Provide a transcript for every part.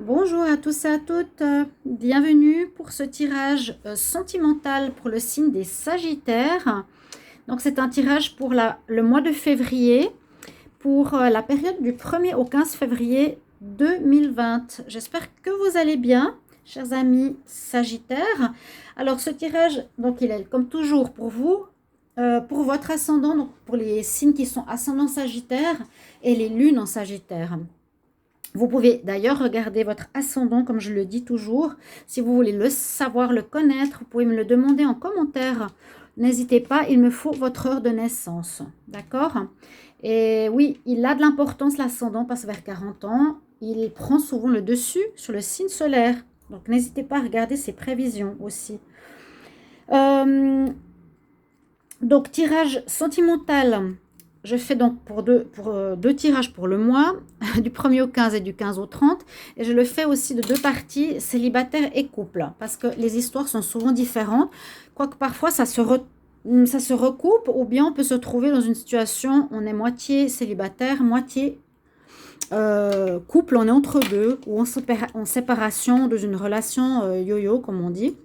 Bonjour à tous et à toutes, bienvenue pour ce tirage sentimental pour le signe des Sagittaires. Donc c'est un tirage pour le mois de février, pour la période du 1er au 15 février 2020. J'espère que vous allez bien, chers amis Sagittaires. Alors ce tirage, donc il est comme toujours pour vous, pour votre ascendant, donc pour les signes qui sont ascendant Sagittaire et les lunes en Sagittaire. Vous pouvez d'ailleurs regarder votre ascendant, comme je le dis toujours. Si vous voulez le savoir, le connaître, vous pouvez me le demander en commentaire. N'hésitez pas, il me faut votre heure de naissance. D'accord? Et oui, il a de l'importance l'ascendant parce que vers 40 ans, il prend souvent le dessus sur le signe solaire. Donc n'hésitez pas à regarder ses prévisions aussi. Donc tirage sentimental. Je fais donc pour deux tirages pour le mois, du 1er au 15 et du 15 au 30. Et je le fais aussi de deux parties, célibataire et couple, parce que les histoires sont souvent différentes. Quoique parfois ça se recoupe, ou bien on peut se trouver dans une situation, on est moitié célibataire, moitié couple, on est entre deux, ou en séparation, dans une relation yo-yo, comme on dit.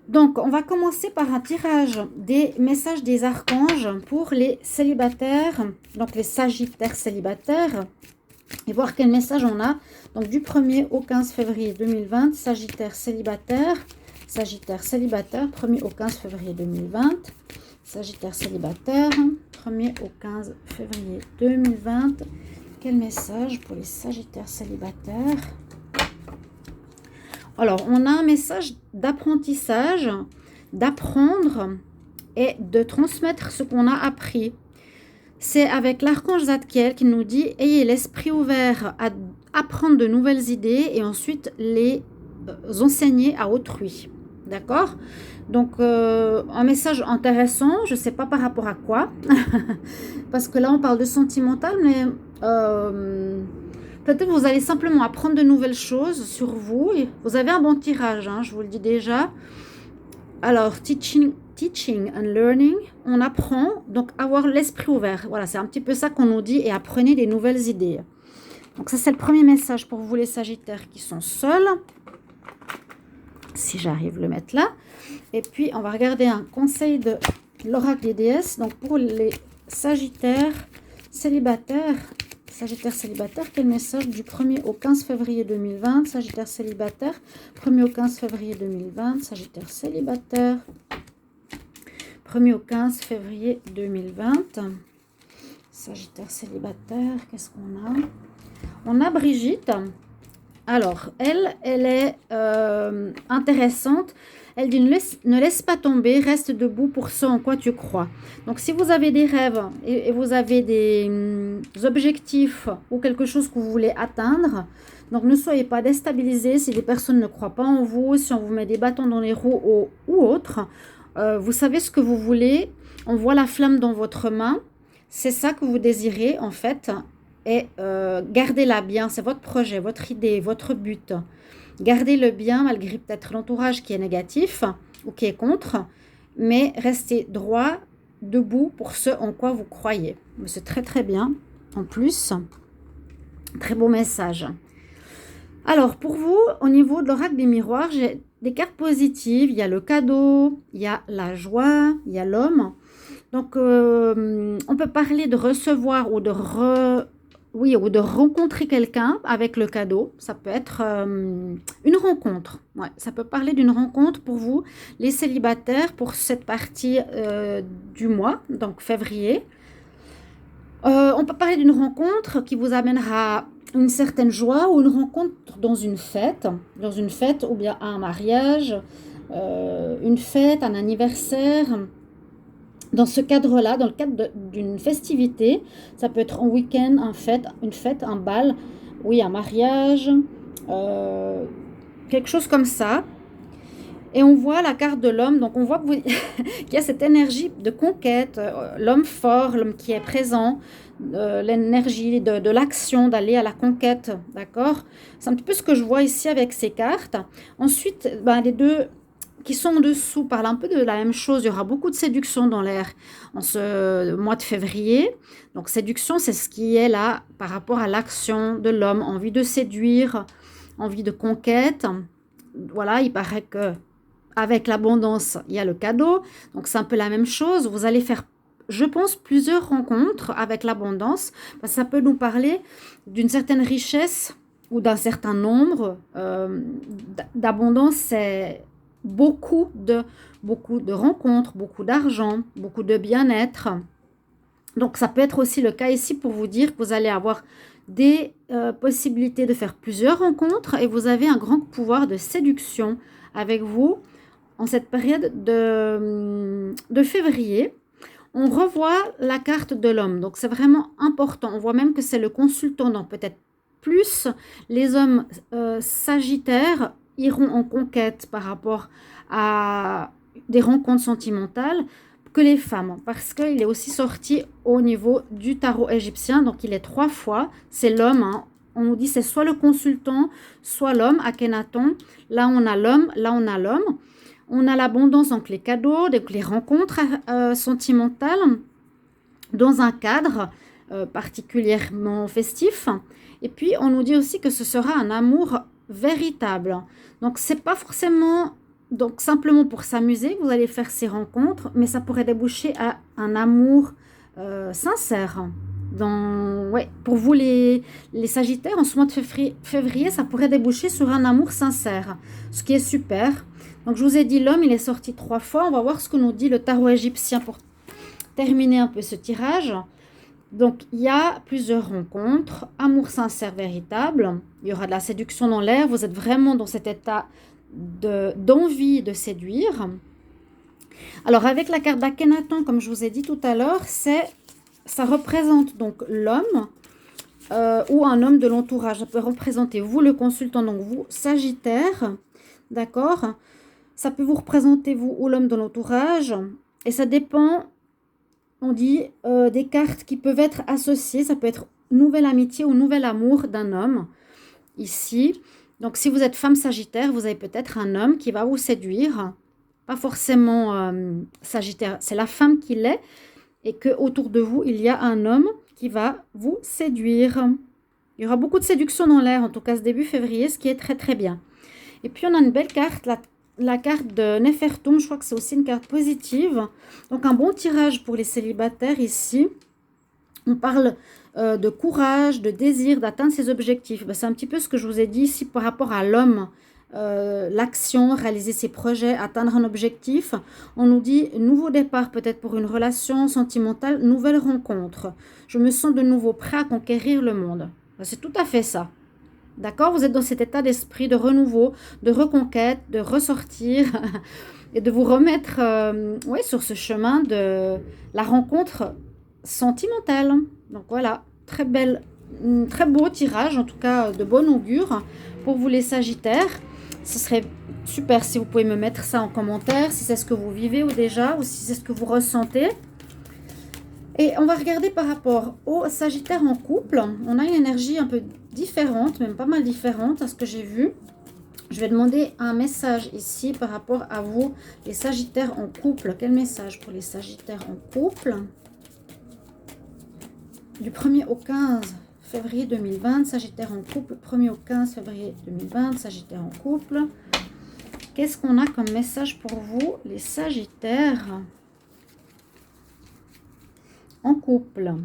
Donc, on va commencer par un tirage des messages des archanges pour les célibataires, donc les sagittaires célibataires, et voir quel message on a. Donc, du 1er au 15 février 2020, sagittaire célibataire, 1er au 15 février 2020, sagittaire célibataire, 1er au 15 février 2020. Quel message pour les sagittaires célibataires ? Alors, on a un message d'apprentissage, d'apprendre et de transmettre ce qu'on a appris. C'est avec l'archange Zadkiel qui nous dit « Ayez l'esprit ouvert à apprendre de nouvelles idées et ensuite les enseigner à autrui. » D'accord ? Donc, un message intéressant, je ne sais pas par rapport à quoi, parce que là, on parle de sentimental, mais... peut-être vous allez simplement apprendre de nouvelles choses sur vous. Vous avez un bon tirage, hein, je vous le dis déjà. Alors, teaching and learning, on apprend, donc avoir l'esprit ouvert. Voilà, c'est un petit peu ça qu'on nous dit, et apprenez des nouvelles idées. Donc ça, c'est le premier message pour vous les Sagittaires qui sont seuls. Si j'arrive à le mettre là. Et puis, on va regarder un conseil de l'oracle des déesses. Donc, pour les Sagittaires célibataires, quel message du 1er au 15 février 2020, Sagittaire célibataire, 1er au 15 février 2020, Sagittaire célibataire, 1er au 15 février 2020, Sagittaire célibataire, qu'est-ce qu'on a? On a Brigitte. Alors, elle est intéressante. Elle dit ne laisse pas tomber, reste debout pour ce en quoi tu crois. Donc, si vous avez des rêves et vous avez des objectifs ou quelque chose que vous voulez atteindre, donc ne soyez pas déstabilisés si les personnes ne croient pas en vous, si on vous met des bâtons dans les roues ou autre. Vous savez ce que vous voulez, on voit la flamme dans votre main, c'est ça que vous désirez en fait. Et gardez-la bien, c'est votre projet, votre idée, votre but. Gardez-le bien malgré peut-être l'entourage qui est négatif ou qui est contre, mais restez droit, debout pour ce en quoi vous croyez. C'est très très bien. En plus, très beau message. Alors pour vous, au niveau de l'oracle des miroirs, j'ai des cartes positives. Il y a le cadeau, il y a la joie, il y a l'homme. Donc on peut parler de recevoir ou ou de rencontrer quelqu'un avec le cadeau. Ça peut être une rencontre. Ouais, ça peut parler d'une rencontre pour vous, les célibataires, pour cette partie du mois, donc février. On peut parler d'une rencontre qui vous amènera une certaine joie ou une rencontre dans une fête ou bien un mariage, une fête, un anniversaire. Dans ce cadre-là, dans le cadre d'une festivité, ça peut être un week-end, une fête, un bal, oui, un mariage, quelque chose comme ça. Et on voit la carte de l'homme, donc on voit qu'il y a cette énergie de conquête, l'homme fort, l'homme qui est présent, l'énergie de l'action, d'aller à la conquête, d'accord? C'est un petit peu ce que je vois ici avec ces cartes. Ensuite, les deux qui sont en dessous parlent un peu de la même chose. Il y aura beaucoup de séduction dans l'air en ce mois de février. Donc séduction, c'est ce qui est là par rapport à l'action de l'homme, envie de séduire, envie de conquête. Voilà, il paraît que avec l'abondance, il y a le cadeau. Donc, c'est un peu la même chose. Vous allez faire, je pense, plusieurs rencontres avec l'abondance. Parce que ça peut nous parler d'une certaine richesse ou d'un certain nombre. D'abondance, c'est beaucoup de rencontres, beaucoup d'argent, beaucoup de bien-être. Donc, ça peut être aussi le cas ici pour vous dire que vous allez avoir des possibilités de faire plusieurs rencontres et vous avez un grand pouvoir de séduction avec vous en cette période de février. On revoit la carte de l'homme, donc c'est vraiment important. On voit même que c'est le consultant, donc peut-être plus les hommes sagittaires iront en conquête par rapport à des rencontres sentimentales que les femmes, parce qu'il est aussi sorti au niveau du tarot égyptien, donc il est 3 fois, c'est l'homme, hein. On nous dit c'est soit le consultant, soit l'homme, Akhenaton. Là on a l'homme, là on a l'homme. On a l'abondance, donc les cadeaux, donc les rencontres sentimentales dans un cadre particulièrement festif. Et puis on nous dit aussi que ce sera un amour véritable. Donc c'est pas forcément donc simplement pour s'amuser, vous allez faire ces rencontres, mais ça pourrait déboucher à un amour sincère. Pour vous les Sagittaires, en ce mois de février, ça pourrait déboucher sur un amour sincère, ce qui est super. Donc je vous ai dit, l'homme, il est sorti 3 fois. On va voir ce que nous dit le tarot égyptien pour terminer un peu ce tirage. Donc il y a plusieurs rencontres, amour sincère véritable, il y aura de la séduction dans l'air, vous êtes vraiment dans cet état d'envie de séduire. Alors avec la carte d'Akhenaton, comme je vous ai dit tout à l'heure, ça représente donc l'homme ou un homme de l'entourage. Ça peut représenter vous, le consultant, donc vous, Sagittaire, d'accord? Ça peut vous représenter vous ou l'homme de l'entourage et ça dépend, on dit, des cartes qui peuvent être associées. Ça peut être nouvelle amitié ou nouvel amour d'un homme ici. Donc, si vous êtes femme Sagittaire, vous avez peut-être un homme qui va vous séduire. Pas forcément Sagittaire, c'est la femme qui l'est. Et qu'autour de vous, il y a un homme qui va vous séduire. Il y aura beaucoup de séduction dans l'air, en tout cas ce début février, ce qui est très très bien. Et puis, on a une belle carte, la carte de Nefertum. Je crois que c'est aussi une carte positive. Donc, un bon tirage pour les célibataires ici. On parle de courage, de désir, d'atteindre ses objectifs. C'est un petit peu ce que je vous ai dit ici par rapport à l'homme. L'action, réaliser ses projets, atteindre un objectif. On nous dit nouveau départ peut-être pour une relation sentimentale, nouvelle rencontre. Je me sens de nouveau prêt à conquérir le monde. C'est tout à fait ça. D'accord? Vous êtes dans cet état d'esprit de renouveau, de reconquête, de ressortir et de vous remettre sur ce chemin de la rencontre sentimentale. Donc voilà, très beau tirage, en tout cas de bon augure pour vous les Sagittaires. Ce serait super si vous pouvez me mettre ça en commentaire, si c'est ce que vous vivez ou déjà, ou si c'est ce que vous ressentez. Et on va regarder par rapport aux Sagittaires en couple. On a une énergie un peu différente, même pas mal différente à ce que j'ai vu. Je vais demander un message ici par rapport à vous, les Sagittaires en couple. Quel message pour les Sagittaires en couple? Du 1er au 15 février 2020, Sagittaire en couple. 1er au 15 février 2020, Sagittaire en couple. Qu'est-ce qu'on a comme message pour vous, les Sagittaires en couple?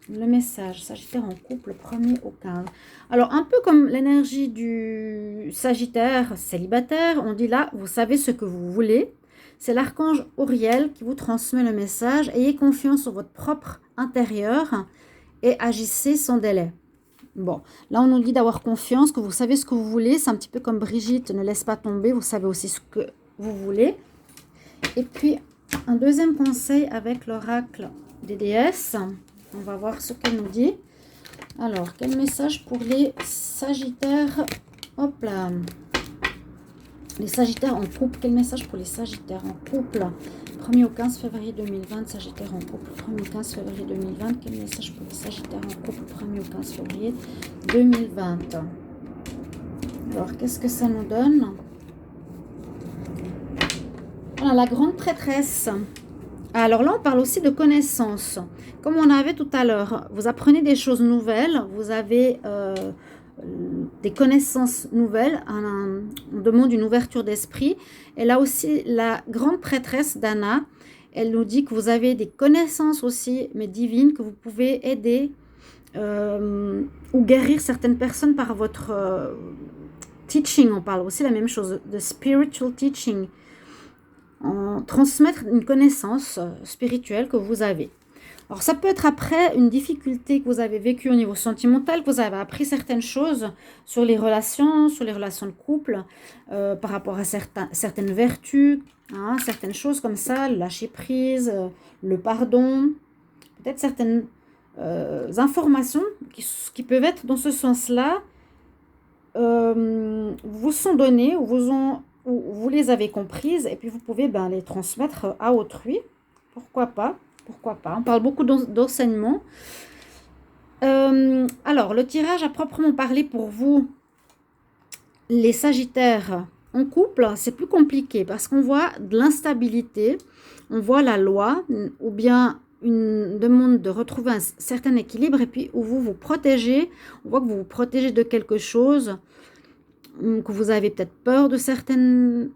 Le message, Sagittaire en couple, 1er au 15. Alors, un peu comme l'énergie du Sagittaire célibataire, on dit là, vous savez ce que vous voulez. C'est l'archange Auriel qui vous transmet le message. Ayez confiance en votre propre intérieur et agissez sans délai. Bon, là, on nous dit d'avoir confiance, que vous savez ce que vous voulez. C'est un petit peu comme Brigitte, ne laisse pas tomber. Vous savez aussi ce que vous voulez. Et puis, un deuxième conseil avec l'oracle des déesses. On va voir ce qu'elle nous dit. Alors, quel message pour les Sagittaires? Hop là. Les Sagittaires en couple. Quel message pour les Sagittaires en couple? 1er au 15 février 2020, Sagittaire en couple. 1er au 15 février 2020. Quel message pour les Sagittaires en couple? 1er au 15 février 2020. Alors, qu'est-ce que ça nous donne? Voilà, la grande prêtresse. Alors là, on parle aussi de connaissances. Comme on avait tout à l'heure, vous apprenez des choses nouvelles, vous avez des connaissances nouvelles, on demande une ouverture d'esprit. Et là aussi, la grande prêtresse d'Anna, elle nous dit que vous avez des connaissances aussi, mais divines, que vous pouvez aider ou guérir certaines personnes par votre teaching. On parle aussi la même chose, de spiritual teaching. Transmettre une connaissance spirituelle que vous avez. Alors ça peut être après une difficulté que vous avez vécue au niveau sentimental, que vous avez appris certaines choses sur les relations de couple, par rapport à certaines vertus, hein, certaines choses comme ça, le lâcher prise, le pardon, peut-être certaines informations qui peuvent être dans ce sens-là, vous sont données ou vous les avez comprises et puis vous pouvez les transmettre à autrui. Pourquoi pas? Pourquoi pas? On parle beaucoup d'enseignement. Alors, le tirage à proprement parler pour vous, les Sagittaires en couple, c'est plus compliqué parce qu'on voit de l'instabilité, on voit la loi ou bien une demande de retrouver un certain équilibre et puis où vous vous protégez, on voit que vous vous protégez de quelque chose, que vous avez peut-être peur de certains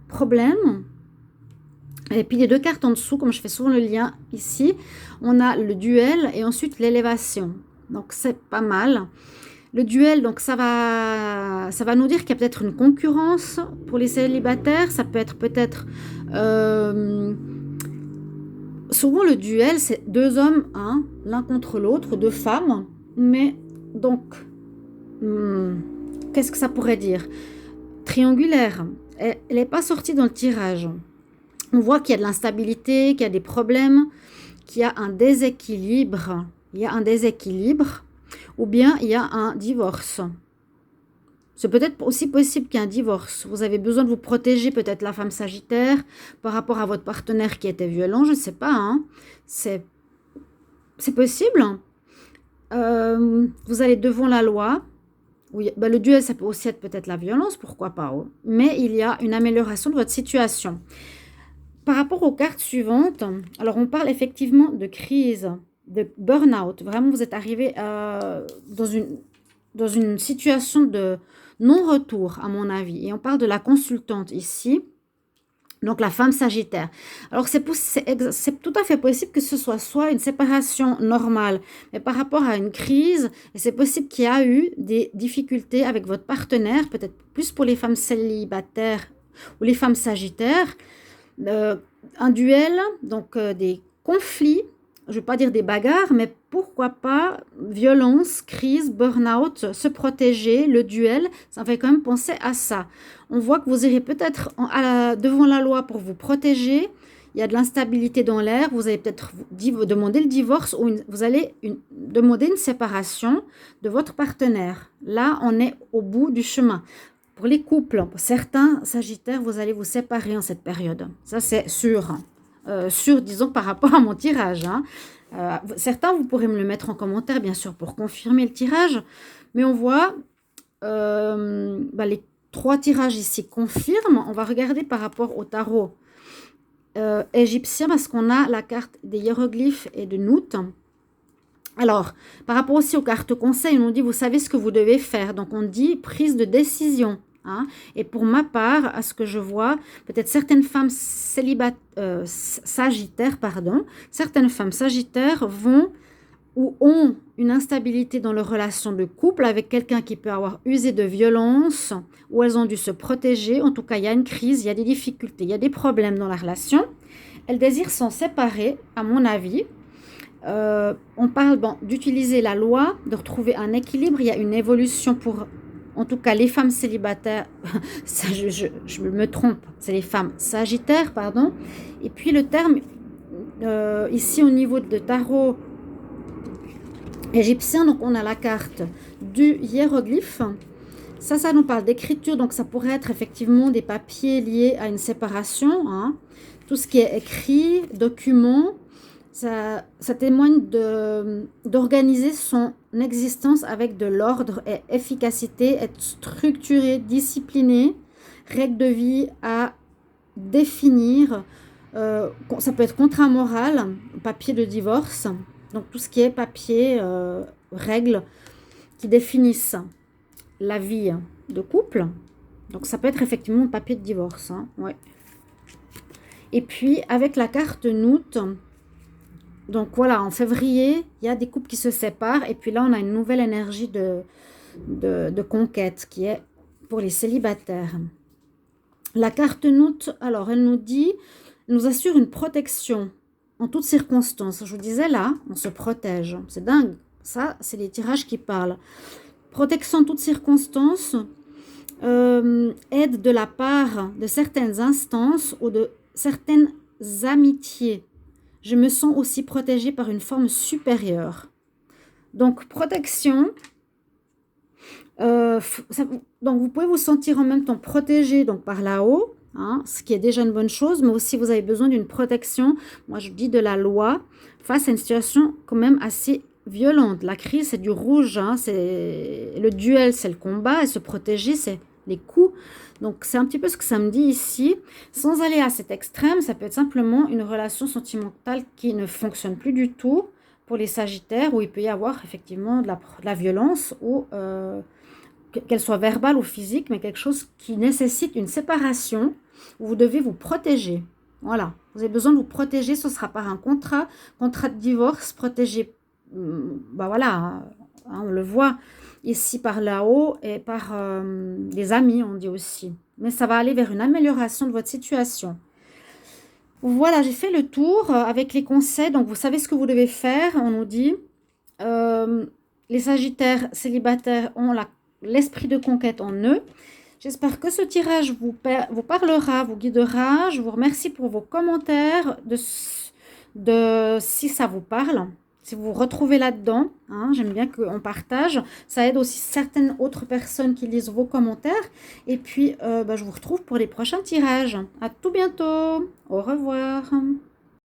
problèmes. Et puis les deux cartes en dessous, comme je fais souvent le lien ici, on a le duel et ensuite l'élévation. Donc c'est pas mal. Le duel, donc ça va nous dire qu'il y a peut-être une concurrence pour les célibataires. Ça peut être souvent le duel, c'est deux hommes, hein, l'un contre l'autre, deux femmes. Mais donc, qu'est-ce que ça pourrait dire? Triangulaire. Elle n'est pas sortie dans le tirage. On voit qu'il y a de l'instabilité, qu'il y a des problèmes, qu'il y a un déséquilibre. Il y a un déséquilibre ou bien il y a un divorce. C'est peut-être aussi possible qu'il y ait un divorce. Vous avez besoin de vous protéger, peut-être la femme sagittaire, par rapport à votre partenaire qui était violent, je ne sais pas. Hein. C'est possible. Vous allez devant la loi. Oui, le duel, ça peut aussi être peut-être la violence, pourquoi pas. Oh. Mais il y a une amélioration de votre situation. Par rapport aux cartes suivantes, alors on parle effectivement de crise, de burn-out. Vraiment, vous êtes arrivé dans une situation de non-retour, à mon avis. Et on parle de la consultante ici, donc la femme sagittaire. Alors, c'est tout à fait possible que ce soit une séparation normale, mais par rapport à une crise, et c'est possible qu'il y a eu des difficultés avec votre partenaire, peut-être plus pour les femmes célibataires ou les femmes sagittaires, un duel, donc des conflits, je ne vais pas dire des bagarres, mais pourquoi pas violence, crise, burn-out, se protéger, le duel, ça fait quand même penser à ça. On voit que vous irez peut-être devant la loi pour vous protéger, il y a de l'instabilité dans l'air, vous allez peut-être demander le divorce ou vous allez demander une séparation de votre partenaire. Là, on est au bout du chemin. Pour les couples, certains Sagittaires, vous allez vous séparer en cette période. Ça, c'est sûr. Sûr, disons, par rapport à mon tirage. Hein. Certains, vous pourrez me le mettre en commentaire, bien sûr, pour confirmer le tirage. Mais on voit les 3 tirages ici confirment. On va regarder par rapport au tarot égyptien, parce qu'on a la carte des hiéroglyphes et de Nout. Alors, par rapport aussi aux cartes conseils, on dit, vous savez ce que vous devez faire. Donc, on dit prise de décision. Hein. Et pour ma part, à ce que je vois, peut-être certaines femmes sagittaires, certaines femmes sagittaires vont ou ont une instabilité dans leur relation de couple avec quelqu'un qui peut avoir usé de violence, ou elles ont dû se protéger. En tout cas, il y a une crise, il y a des difficultés, il y a des problèmes dans la relation. Elles désirent s'en séparer, à mon avis. On parle d'utiliser la loi, de retrouver un équilibre. Il y a une évolution pour, en tout cas, les femmes célibataires. je me trompe, c'est les femmes sagittaires, pardon. Et puis le terme, ici au niveau de tarot égyptien, donc on a la carte du hiéroglyphe. Ça nous parle d'écriture, donc ça pourrait être effectivement des papiers liés à une séparation. Hein. Tout ce qui est écrit, documents. Ça témoigne d'organiser son existence avec de l'ordre et efficacité, être structuré, discipliné, règles de vie à définir. Ça peut être contrat moral, papier de divorce, donc tout ce qui est papier, règles qui définissent la vie de couple. Donc, ça peut être effectivement un papier de divorce. Hein, ouais. Et puis, avec la carte Noute, donc voilà, en février, il y a des couples qui se séparent. Et puis là, on a une nouvelle énergie de conquête qui est pour les célibataires. La carte Noute, alors, elle nous dit, elle nous assure une protection en toutes circonstances. Je vous disais là, on se protège. C'est dingue. Ça, c'est les tirages qui parlent. Protection en toutes circonstances, aide de la part de certaines instances ou de certaines amitiés. Je me sens aussi protégée par une forme supérieure. Donc, protection. Donc, vous pouvez vous sentir en même temps protégé donc, par là-haut, hein, ce qui est déjà une bonne chose, mais aussi vous avez besoin d'une protection, moi je dis de la loi, face à une situation quand même assez violente. La crise, c'est du rouge, hein, c'est le duel, c'est le combat, et se protéger, c'est les coups. Donc, c'est un petit peu ce que ça me dit ici. Sans aller à cet extrême, ça peut être simplement une relation sentimentale qui ne fonctionne plus du tout pour les Sagittaires, où il peut y avoir effectivement de la violence, ou qu'elle soit verbale ou physique, mais quelque chose qui nécessite une séparation, où vous devez vous protéger. Voilà, vous avez besoin de vous protéger, ce sera par un contrat de divorce, protéger, bah voilà, hein, on le voit ici par là-haut, et par des amis, on dit aussi. Mais ça va aller vers une amélioration de votre situation. Voilà, j'ai fait le tour avec les conseils. Donc, vous savez ce que vous devez faire. On nous dit, les Sagittaires célibataires ont l'esprit de conquête en eux. J'espère que ce tirage vous parlera, vous guidera. Je vous remercie pour vos commentaires, si ça vous parle. Si vous vous retrouvez là-dedans, hein, j'aime bien qu'on partage. Ça aide aussi certaines autres personnes qui lisent vos commentaires. Et puis, je vous retrouve pour les prochains tirages. À tout bientôt. Au revoir.